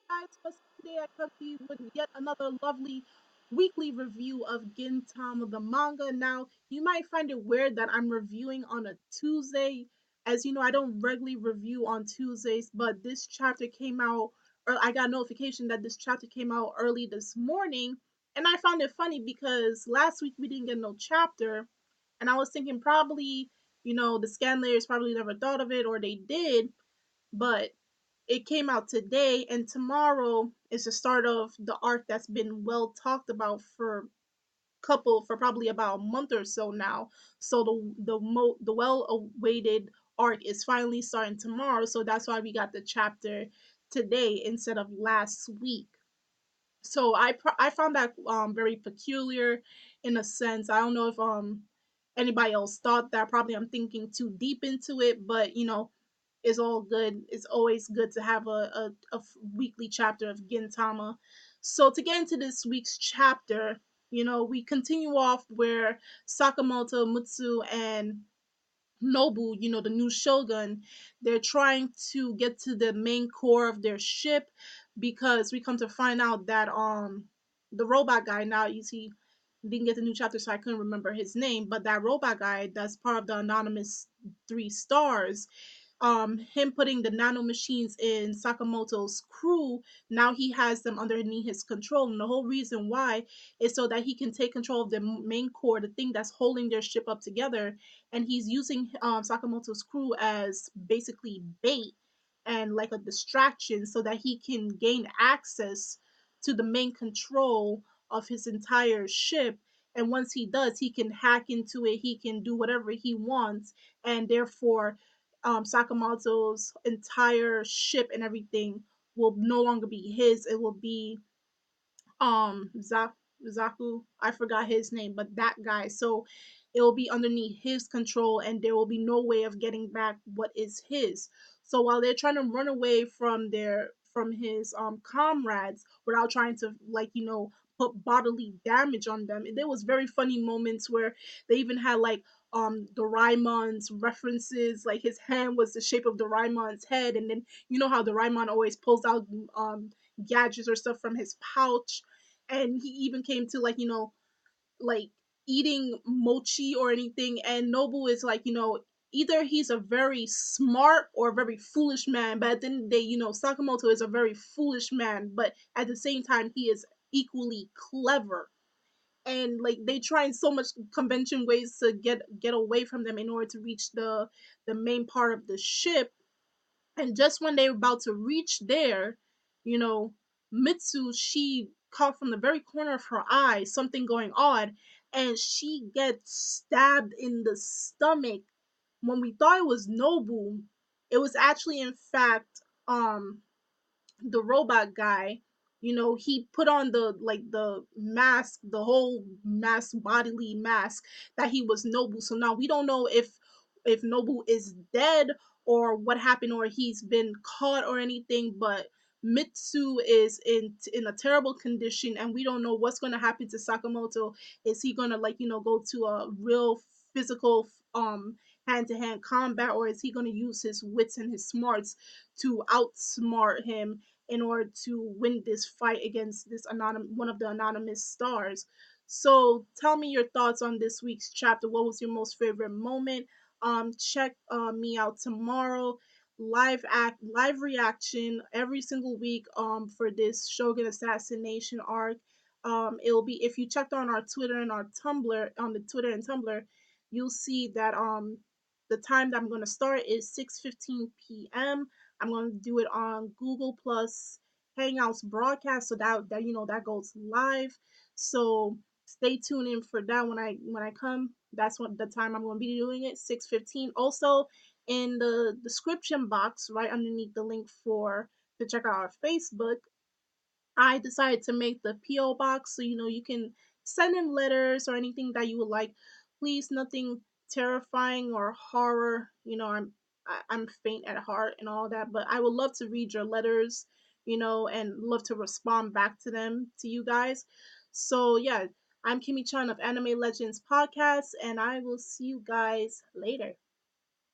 Guys, what's up? Today I come to you with yet another lovely weekly review of Gintama, the manga. Now, you might find it weird that I'm reviewing on a Tuesday. As you know, I don't regularly review on Tuesdays, but this chapter came out, or I got a notification that this chapter came out early this morning. And I found it funny because last week we didn't get no chapter. And I was thinking probably, the scanlayers probably never thought of it, or they did, but it came out today, and tomorrow is the start of the arc that's been well talked about for probably about a month or so now. So the well awaited arc is finally starting tomorrow. So that's why we got the chapter today instead of last week. So I found that very peculiar in a sense. I don't know if anybody else thought that. Probably I'm thinking too deep into it, but it's all good. It's always good to have a weekly chapter of Gintama. So to get into this week's chapter, we continue off where Sakamoto, Mutsu, and Nobu, the new shogun, they're trying to get to the main core of their ship because we come to find out that the robot guy, now you see, didn't get the new chapter so I couldn't remember his name, but that robot guy that's part of the anonymous 3 stars, him putting the nano machines in Sakamoto's crew, now he has them underneath his control. And the whole reason why is so that he can take control of the main core, the thing that's holding their ship up together. And he's using Sakamoto's crew as basically bait and like a distraction so that he can gain access to the main control of his entire ship. And once he does, he can hack into it, he can do whatever he wants, and therefore Sakamoto's entire ship and everything will no longer be his. It will be um Za- Zaku. I forgot his name, but that guy. So it will be underneath his control, and there will be no way of getting back what is his. So while they're trying to run away from his comrades without trying to put bodily damage on them, there was very funny moments where they even had like Doraemon's references, like his hand was the shape of Doraemon's head, and then you know how Doraemon always pulls out gadgets or stuff from his pouch, and he even came to like eating mochi or anything. And Nobu is like, either he's a very smart or a very foolish man, but at the end of the day, Sakamoto is a very foolish man, but at the same time he is equally clever. And like they trying so much convention ways to get away from them in order to reach the main part of the ship. And just when they were about to reach there, you know, Mitsu, she caught from the very corner of her eye something going on, and she gets stabbed in the stomach. When we thought it was Nobu, it was actually in fact the robot guy. He put on the mask, the whole mask, bodily mask, that he was Nobu. So now we don't know if Nobu is dead or what happened, or he's been caught or anything, but Mitsu is in a terrible condition, and we don't know what's going to happen to Sakamoto. Is he going to go to a real physical hand-to-hand combat, or is he going to use his wits and his smarts to outsmart him in order to win this fight against this one of the anonymous stars? So tell me your thoughts on this week's chapter. What was your most favorite moment? Check me out tomorrow. Live reaction every single week for this Shogun assassination arc. It'll be, if you checked on our Twitter and our Tumblr, on the Twitter and Tumblr, you'll see that the time that I'm going to start is 6:15 p.m. I'm going to do it on Google Plus Hangouts broadcast, so that that goes live. So stay tuned in for that when I come. That's what the time I'm going to be doing it, 6:15. Also, in the description box right underneath the link for to check out our Facebook, I decided to make the PO box so you can send in letters or anything that you would like. Please, nothing terrifying or horror. I'm faint at heart and all that, but I would love to read your letters, and love to respond back to them to you guys. So yeah, I'm Kimmy Chan of Anime Legends Podcast, and I will see you guys later.